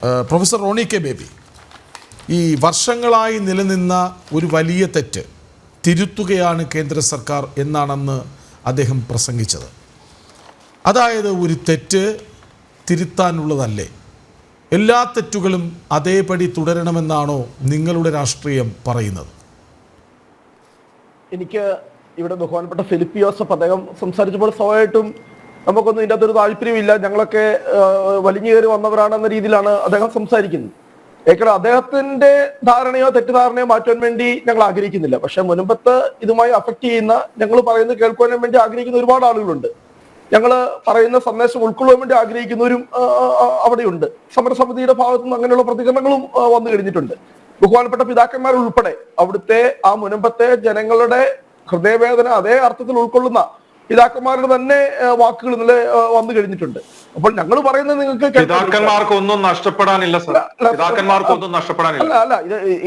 Professor Roni K baby, ഈ വർഷങ്ങളായി നിലനിന്ന ഒരു വലിയ തെറ്റ് തിരുത്തുകയാണ് കേന്ദ്ര സർക്കാർ എന്നാണെന്ന് അദ്ദേഹം പ്രസംഗിച്ചത്. അതായത് ഒരു തെറ്റ് തിരുത്താനുള്ളതല്ലേ, എല്ലാ തെറ്റുകളും അതേപടി തുടരണമെന്നാണോ നിങ്ങളുടെ രാഷ്ട്രീയം പറയുന്നത്? എനിക്ക് ഇവിടെ ബഹുമാനപ്പെട്ട ഫിലിപ്പ് ജോസഫ് അദ്ദേഹം സംസാരിച്ചപ്പോൾ സ്വാഭാവികമായിട്ടും നമുക്കൊന്നും ഇതിൻ്റെ അകത്തൊരു താല്പര്യമില്ല, ഞങ്ങളൊക്കെ വലിഞ്ഞു കയറി വന്നവരാണെന്ന രീതിയിലാണ് അദ്ദേഹം സംസാരിക്കുന്നത്. ഏക്കടെ അദ്ദേഹത്തിന്റെ ധാരണയോ തെറ്റിദ്ധാരണയോ മാറ്റാൻ വേണ്ടി ഞങ്ങൾ ആഗ്രഹിക്കുന്നില്ല. പക്ഷെ മുൻപത്ത് ഇതുമായി അഫക്ട് ചെയ്യുന്ന, ഞങ്ങൾ പറയുന്നത് കേൾക്കുവാനും വേണ്ടി ആഗ്രഹിക്കുന്ന ഒരുപാട് ആളുകളുണ്ട്. ഞങ്ങൾ പറയുന്ന സന്ദേശം ഉൾക്കൊള്ളാൻ വേണ്ടി ആഗ്രഹിക്കുന്നവരും അവിടെയുണ്ട്. സമരസമിതിയുടെ ഭാഗത്തു നിന്ന് അങ്ങനെയുള്ള പ്രതികരണങ്ങളും വന്നു കഴിഞ്ഞിട്ടുണ്ട്. ബഹുമാനപ്പെട്ട പിതാക്കന്മാർ ഉൾപ്പെടെ അവിടുത്തെ ആ മുൻപത്തെ ജനങ്ങളുടെ ഹൃദയവേദന അതേ അർത്ഥത്തിൽ ഉൾക്കൊള്ളുന്ന പിതാക്കന്മാരുടെ തന്നെ വാക്കുകൾ ഇന്നലെ വന്നു കഴിഞ്ഞിട്ടുണ്ട്. അപ്പോൾ ഞങ്ങൾ പറയുന്നത് നിങ്ങൾക്ക് പിതാക്കന്മാർക്കൊന്നും നഷ്ടപ്പെടാനില്ല സർ, പിതാക്കന്മാർക്കൊന്നും നഷ്ടപ്പെടാനില്ല. അല്ല,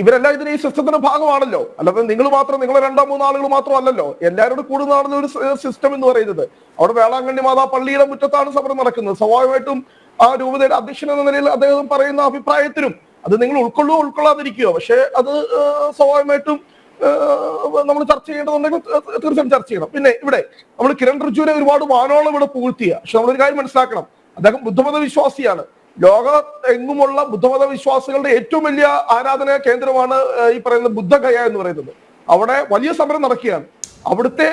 ഇവരെല്ലാം ഇതിന് ഈ സിസ്റ്റത്തിന്റെ ഭാഗമാണല്ലോ. അല്ലാതെ നിങ്ങൾ മാത്രം, നിങ്ങളെ 2-3 ആളുകൾ മാത്രമല്ലല്ലോ, എല്ലാവരോടും കൂടുന്നതാണല്ലോ ഒരു സിസ്റ്റം എന്ന് പറയുന്നത്. അവിടെ വേളാങ്കണ്ണി മാതാ പള്ളിയുടെ മുറ്റത്താണ് സമരം നടക്കുന്നത്. സ്വാഭാവികമായിട്ടും ആ രൂപതയുടെ അധ്യക്ഷൻ എന്ന നിലയിൽ അദ്ദേഹം പറയുന്ന അഭിപ്രായത്തിനും അത് നിങ്ങൾ ഉൾക്കൊള്ളാതിരിക്കുകയോ, പക്ഷെ അത് സ്വാഭാവികമായിട്ടും നമ്മൾ ചർച്ച ചെയ്യേണ്ടതുണ്ടെങ്കിൽ തീർച്ചയായും ചർച്ച ചെയ്യണം. പിന്നെ ഇവിടെ നമ്മൾ കിരൺ റിജിജുവിനെ ഒരുപാട് വാനോളം ഇവിടെ പുകഴ്ത്തിയ, പക്ഷെ നമ്മളൊരു കാര്യം മനസ്സിലാക്കണം, അദ്ദേഹം ബുദ്ധമത വിശ്വാസിയാണ്. ലോക എങ്ങുമുള്ള ബുദ്ധമത വിശ്വാസികളുടെ ഏറ്റവും വലിയ ആരാധനാ കേന്ദ്രമാണ് ഈ പറയുന്ന ബുദ്ധഗയ എന്ന് പറയുന്നത്. അവിടെ വലിയ സമരം നടക്കുകയാണ്. അവിടുത്തെ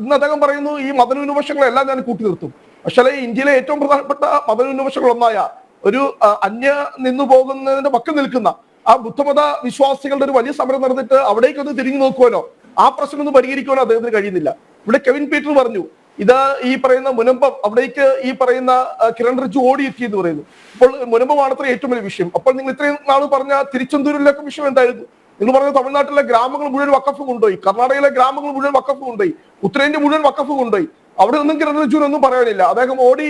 ഇന്ന് അദ്ദേഹം പറയുന്നു ഈ മതന്യൂനപക്ഷങ്ങളെല്ലാം ഞാൻ കൂട്ടി നിർത്തും. പക്ഷേ ഇന്ത്യയിലെ ഏറ്റവും പ്രധാനപ്പെട്ട മതന്യൂനപക്ഷങ്ങൾ ഒന്നായ ഒരു അന്യ നിന്നു പോകുന്നതിന്റെ പക്കം നിൽക്കുന്ന ആ ബുദ്ധമത വിശ്വാസികളുടെ ഒരു വലിയ സമരം നടന്നിട്ട് അവിടേക്കൊന്ന് തിരിഞ്ഞു നോക്കുവാനോ ആ പ്രശ്നം ഒന്ന് പരിഹരിക്കുവാനോ അദ്ദേഹത്തിന് കഴിയുന്നില്ല. ഇവിടെ കെവിൻ പീറ്റർ പറഞ്ഞു ഇത് ഈ പറയുന്ന മുനമ്പം, അവിടേക്ക് ഈ പറയുന്ന കിരൺ റിജിജു ഓടിയെത്തി എന്ന് പറയുന്നു. അപ്പോൾ മുനമ്പമാണത്ര ഏറ്റവും വലിയ വിഷയം. അപ്പോൾ നിങ്ങൾ ഇത്രയും നാൾ പറഞ്ഞ തിരുച്ചെന്തൂരിലൊക്കെ വിഷയം എന്തായിരുന്നു? നിങ്ങൾ പറഞ്ഞ തമിഴ്നാട്ടിലെ ഗ്രാമങ്ങൾ മുഴുവൻ വഖഫ് കൊണ്ടുപോയി, കർണാടകയിലെ ഗ്രാമങ്ങൾ മുഴുവൻ വഖഫ് കൊണ്ടുപോയി, ഉത്തരേന്ത്യ മുഴുവൻ വഖഫ് കൊണ്ടുപോയി. അവിടെ ഒന്നും കിരൺ റിജിജുവിനൊന്നും പറയാനില്ല. അദ്ദേഹം ഓടി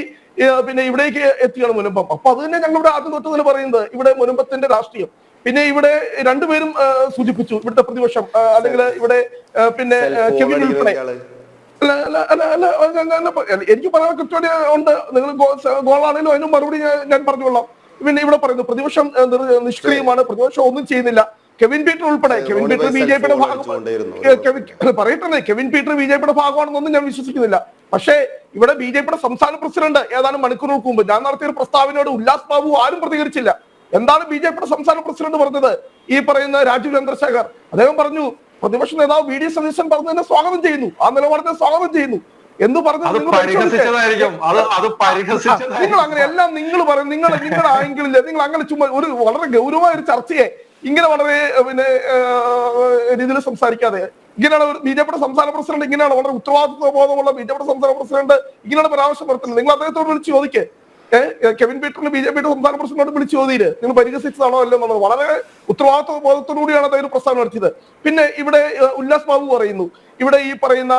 പിന്നെ ഇവിടേക്ക് എത്തിയാണ് മുനമ്പം. അപ്പൊ അത് തന്നെ ഞങ്ങളുടെ ആദ്യം തൊട്ട് തന്നെ പറയുന്നത് ഇവിടെ മുനമ്പത്തിന്റെ രാഷ്ട്രീയം. പിന്നെ ഇവിടെ രണ്ടുപേരും സൂചിപ്പിച്ചു ഇവിടുത്തെ പ്രതിപക്ഷം, അല്ലെങ്കിൽ ഇവിടെ പിന്നെ കെവിൻ ഉൾപ്പെടെ. എനിക്ക് പറയാൻ കൃത്യമായിട്ട് ഉണ്ട്. നിങ്ങൾ ഗോളാണെങ്കിലും അതിനും മറുപടി ഞാൻ പറഞ്ഞുകൊള്ളാം. പിന്നെ ഇവിടെ പറയുന്നു പ്രതിപക്ഷം നിഷ്ക്രിയമാണ്, പ്രതിപക്ഷം ഒന്നും ചെയ്യുന്നില്ല. കെവിൻ പീറ്റർ ഉൾപ്പെടെ, കെവിൻ പീറ്റർ ബിജെപിയുടെ പറയട്ടെ, കെവിൻ പീറ്റർ ബിജെപിയുടെ ഭാഗമാണെന്നൊന്നും ഞാൻ വിശ്വസിക്കുന്നില്ല. പക്ഷേ ഇവിടെ ബിജെപിയുടെ സംസ്ഥാന പ്രസിഡന്റ് ഏതാനും മണിക്കൂറുകൾക്ക് മുമ്പ് ഞാൻ നടത്തിയ ഒരു പ്രസ്താവനയോട് ഉല്ലാസ് ബാബു ആരും പ്രതികരിച്ചില്ല. എന്താണ് ബിജെപിയുടെ സംസ്ഥാന പ്രസിഡന്റ് പറഞ്ഞത്? ഈ പറയുന്ന രാജീവ് ചന്ദ്രശേഖർ അദ്ദേഹം പറഞ്ഞു പ്രതിപക്ഷ നേതാവ് വി.ഡി. സതീശൻ പറഞ്ഞതിനെ സ്വാഗതം ചെയ്യുന്നു, ആ നിലപാടിനെ സ്വാഗതം ചെയ്യുന്നു എന്ന് പറഞ്ഞു. നിങ്ങൾ അങ്ങനെ എല്ലാം നിങ്ങൾ പറയും, നിങ്ങളുടെ ആയെങ്കിലില്ല. നിങ്ങൾ അങ്ങനെ ചുമ്മാ ഒരു വളരെ ഗൗരവമായ ഒരു ചർച്ചയെ ഇങ്ങനെ വളരെ പിന്നെ രീതിയിൽ സംസാരിക്കാതെ, ഇങ്ങനെയാണ് ബിജെപിയുടെ സംസ്ഥാന പ്രസിഡന്റ്, ഇങ്ങനെയാണ് വളരെ ഉത്തരവാദിത്വ ബോധമുള്ള ബിജെപിയുടെ സംസ്ഥാന പ്രസിഡന്റ് ഇങ്ങനെയാണ് പരാമർശം നടത്തുന്നത്. നിങ്ങൾ അദ്ദേഹത്തോട് വിളിച്ച് ചോദിക്കേ, കെവിൻ പീറ്ററിന് ബിജെപിയുടെ സംസ്ഥാന പ്രസിഡന്റോട് വിളിച്ചു ചോദിയില് നിങ്ങൾ പരിഹസിച്ചതാണോ അല്ലോ എന്നുള്ളത്. വളരെ ഉത്തരവാദിത്വ ബോധത്തോടുകൂടിയാണ് അദ്ദേഹം പ്രസ്താവന നടത്തിയത്. പിന്നെ ഇവിടെ ഉല്ലാസ് ബാബു പറയുന്നു ഇവിടെ ഈ പറയുന്ന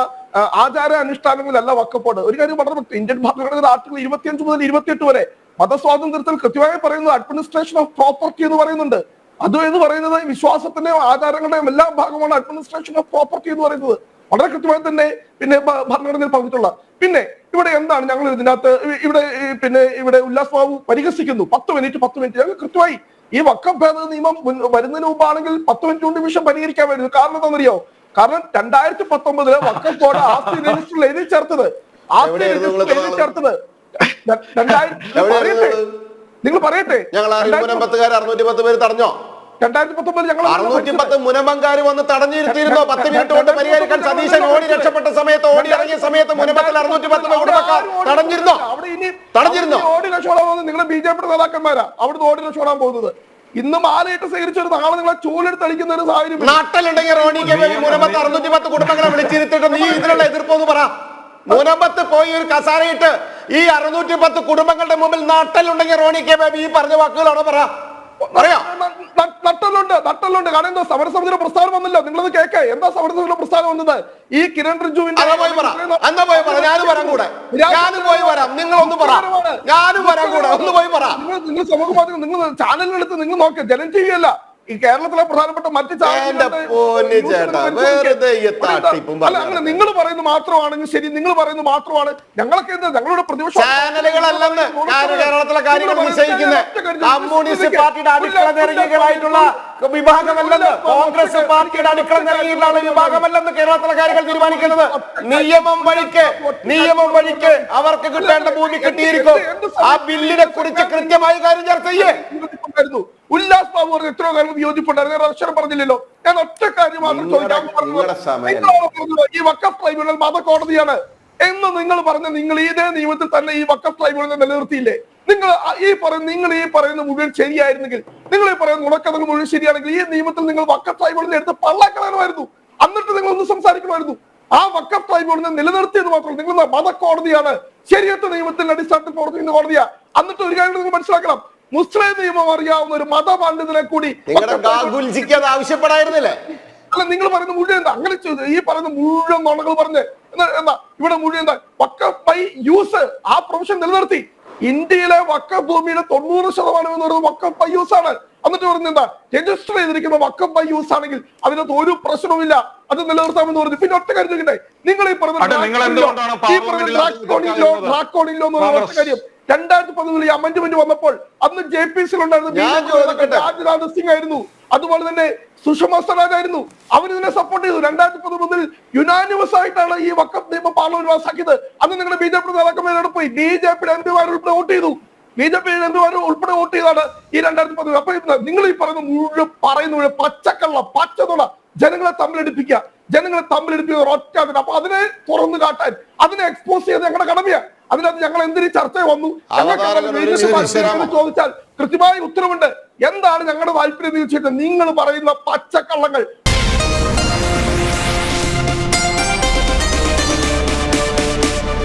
ആചാര അനുഷ്ഠാനങ്ങളിലല്ല വക്കപ്പോട്. ഒരു കാര്യം വളരെ ഇന്ത്യൻ ഭരണഘടനയുടെ ആർട്ടിക്കിൾ 25 മുതൽ 28 വരെ മതസ്വാതന്ത്ര്യത്തിൽ കൃത്യമായി പറയുന്നത് അഡ്മിനിസ്ട്രേഷൻ ഓഫ് പ്രോപ്പർട്ടി എന്ന് പറയുന്നുണ്ട്. അത് എന്ന് പറയുന്നത് വിശ്വാസത്തിന്റെയും ആചാരങ്ങളുടെയും എല്ലാ ഭാഗമാണ് അഡ്മിനിസ്ട്രേഷൻ ഓഫ് പ്രോപ്പർട്ടി എന്ന് പറയുന്നത്. വളരെ കൃത്യമായി തന്നെ പിന്നെ ഭരണഘടനയിൽ പറഞ്ഞിട്ടുള്ള. പിന്നെ ഇവിടെ എന്താണ് ഞങ്ങൾ ഇതിനകത്ത് ഇവിടെ ഉല്ലാസ് ബാബു പരിഹസിക്കുന്നു 10 മിനിറ്റ്. ഞങ്ങൾ കൃത്യമായി ഈ വഖഫ് ഭേദഗതി നിയമം വരുന്നതിന് മുമ്പാണെങ്കിൽ 10 മിനിറ്റ് കൊണ്ട് വിഷയം പരിഹരിക്കാൻ വരുന്നു. കാരണം എന്താണെന്നറിയോ? കാരണം 2019 വഖഫ് ബോർഡ് ആസ്തി രജിസ്റ്ററിൽ എഴുതി ചേർത്തത് നിങ്ങൾ പറയട്ടെ 2019 ഞങ്ങൾ 610 മുനമ്പങ്കാര് വന്ന് തടഞ്ഞിരുത്തിയിരുന്നോ? 10 മിനിറ്റ് കൊണ്ട് പരിഹരിക്കാൻ സതീശൻ ഓടി രക്ഷപ്പെട്ട സമയത്ത്, ഓടി ഇറങ്ങിയ സമയത്ത് മുനമ്പത്തിൽ 610 കുടുംബക്കാർ തടഞ്ഞിരുന്നോ? ഓടി രക്ഷപ്പെടാൻ പോകുന്നത് നിങ്ങളുടെ ബിജെപിയുടെ നേതാക്കന്മാരാ. അവിടുന്ന് ഓടി രക്ഷപ്പെടാൻ പോകുന്നത്. ഇന്ന് മാലയിട്ട് സ്വീകരിച്ച ഒരു നാളെ നിങ്ങളെ ചൂലെടുത്ത് അടിക്കുന്ന ഒരു സാഹചര്യം നാട്ടിലുണ്ടെങ്കിൽ റോണി കെ ബേബി മുനമ്പത്ത് 610 കുടുംബങ്ങളെ വിളിച്ചിരുത്തിട്ട് നീ ഇതിനുള്ള എതിർപ്പൊന്ന് പറ. മുനമ്പത്ത് പോയി ഒരു കസാരയിട്ട് ഈ 610 കുടുംബങ്ങളുടെ മുമ്പിൽ നാട്ടിലുണ്ടെങ്കിൽ റോണി കെ ബേബി ഈ പറഞ്ഞ വാക്കുകളാണോ പറ? നട്ടലുണ്ട്. കാരണം എന്താ സമരസമിതിയുടെ പ്രസ്ഥാനം വന്നില്ല. നിങ്ങളത് കേൾക്കേ, എന്താ സമരസമിതിയുടെ പ്രസ്ഥാനം വന്നത്? ഈ കിരൺ റിജിജുവിന്റെ നിങ്ങൾ സമൂഹ മാധ്യമം, നിങ്ങൾ ചാനലിനെടുത്ത് നിങ്ങൾ നോക്ക്. ജനം ടി വി അല്ല, ഈ കേരളത്തിലെ പ്രധാനപ്പെട്ട മറ്റ് അങ്ങനെ നിങ്ങൾ പറയുന്നത് മാത്രമാണെങ്കിൽ ശരി, നിങ്ങൾ പറയുന്നത് മാത്രമാണ്. ഞങ്ങളൊക്കെ എന്താ ഞങ്ങളുടെ പ്രതിപക്ഷ ചാനലുകളല്ലെന്ന് കേരളത്തിലെ കാര്യങ്ങൾ നിശ്ചയിക്കുന്നത് കമ്മ്യൂണിസ്റ്റ് പാർട്ടിയുടെ അടുക്കള നിരങ്ങികളായിട്ടുള്ള വിഭാഗമല്ലെന്ന്, കോൺഗ്രസ് പാർട്ടിയുടെ അടുക്കള നിരങ്ങിയിട്ടുള്ള വിഭാഗമല്ലെന്ന് കേരളത്തിലെ കാര്യങ്ങൾ തീരുമാനിക്കുന്നത്. നിയമം വഴിക്ക് അവർക്ക് കിട്ടേണ്ട ഭൂമി കിട്ടിയിരിക്കും. ആ ബില്ലിനെ കുറിച്ച് കൃത്യമായി കാര്യം ചർച്ച ചെയ്യേ. ഉല്ലാസ് ബാബു പറഞ്ഞ എത്രയോ കാര്യം വിയോജിപ്പുണ്ടായിരുന്നു. അക്ഷരം പറഞ്ഞില്ലല്ലോ. ഞാൻ ഒറ്റ കാര്യം മാത്രം ചോദിക്കാൻ ഈ വഖഫ് ട്രൈബ്യൂണൽ മതകോടതിയാണ് എന്ന് നിങ്ങൾ പറഞ്ഞ നിങ്ങൾ ഇതേ നിയമത്തിൽ തന്നെ ഈ വഖഫ് ട്രൈബ്യൂണലിനെ നിലനിർത്തിയില്ലേ? നിങ്ങൾ ഈ പറയുന്ന മുഴുവൻ ശരിയായിരുന്നെങ്കിൽ, നിങ്ങൾ ഈ പറയുന്ന നുണക്കഥകൾ മുഴുവൻ ശരിയാണെങ്കിൽ ഈ നിയമത്തിൽ നിങ്ങൾ വഖഫ് ട്രൈബ്യൂണലിനെ എടുത്ത് പള്ളാക്കളായിരുന്നു. എന്നിട്ട് നിങ്ങൾ ഒന്ന് സംസാരിക്കണമായിരുന്നു. ആ വഖഫ് ട്രൈബ്യൂണലിനെ നിലനിർത്തിയത് മാത്രമല്ല, നിങ്ങൾ മതകോടതിയാണ്, ശരിയത്ത് നിയമത്തിന്റെ അടിസ്ഥാനത്തിൽ പ്രവർത്തിക്കുന്ന കോടതിയാ. എന്നിട്ട് ഒരു കാര്യം നിങ്ങൾ മനസ്സിലാക്കണം, മുസ്ലിം നിയമം അറിയാവുന്ന ഒരു മതപണ്ഡിതനെ കൂടി ആവശ്യപ്പെടായിരുന്നില്ലേ? അല്ല, നിങ്ങൾ പറയുന്ന മുഴുവൻ എന്താ അങ്ങനെ ഈ പറയുന്ന മുഴുവൻ നുണകൾ പറഞ്ഞ് എന്താ ഇവിടെ മുഴുവൻ എന്താ വഖഫ് ബൈ യൂസ് ആ പ്രൊഫഷൻ നിലനിർത്തി. ഇന്ത്യയിലെ വഖഫ് ഭൂമിയുടെ 90% എന്ന് പറയുന്നത് വഖഫ് ബൈ യൂസ് ആണ്. എന്നിട്ട് പറയുന്നത് എന്താ, രജിസ്റ്റർ ചെയ്തിരിക്കുന്ന വഖഫ് ബൈ യൂസ് ആണെങ്കിൽ അതിനകത്ത് ഒരു പ്രശ്നവുമില്ല, അത് നിലനിർത്താമെന്ന് പറഞ്ഞു. പിന്നെ ഒറ്റ കാര്യം ചോദിക്കട്ടെ, നിങ്ങൾ ഈ പറഞ്ഞ ഡ്രാക്കോണിലോ എന്ന് പറയുന്ന ഒറ്റ കാര്യം 2011 ഈ അമെന്റ്മെന്റ് വന്നപ്പോൾ അന്ന് JPC-യിലുണ്ടായിരുന്ന രാജ്നാഥ് സിംഗ് ആയിരുന്നു, അതുപോലെ തന്നെ സുഷമ സ്വരാജ് ആയിരുന്നു. അവരിതിനെ സപ്പോർട്ട് ചെയ്തു. 2011 യുനാനിമസ് ആയിട്ടാണ് ഈ വഖഫ് നിയമം പാർലമെന്റ് പാസാക്കിയത്. അന്ന് നിങ്ങളുടെ BJP നേതാക്കന്മാരോട് പോയി BJP MPമാർ ഉൾപ്പെടെ വോട്ട് ചെയ്തു. BJP MPമാർ ഉൾപ്പെടെ വോട്ട് ചെയ്താണ് ഈ 2011. അപ്പൊ നിങ്ങൾ ഈ പറയുന്ന മുഴുവൻ പച്ചക്കള്ള പച്ചതുണ ജനങ്ങളെ തമ്മിലടിപ്പിക്കുക ഒറ്റ. അപ്പൊ അതിനെ തുറന്നു കാട്ടാൻ, അതിനെ എക്സ്പോസ് ചെയ്ത് ഞങ്ങളുടെ കടമയാ. അതിനകത്ത് ഞങ്ങൾ എന്തിനു ചർച്ച വന്നു ചോദിച്ചാൽ കൃത്യമായ ഉത്തരവുണ്ട്. എന്താണ് ഞങ്ങളുടെ താല്പര്യം തീർച്ചയായിട്ടും നിങ്ങൾ പറയുന്ന പച്ചക്കള്ളങ്ങൾ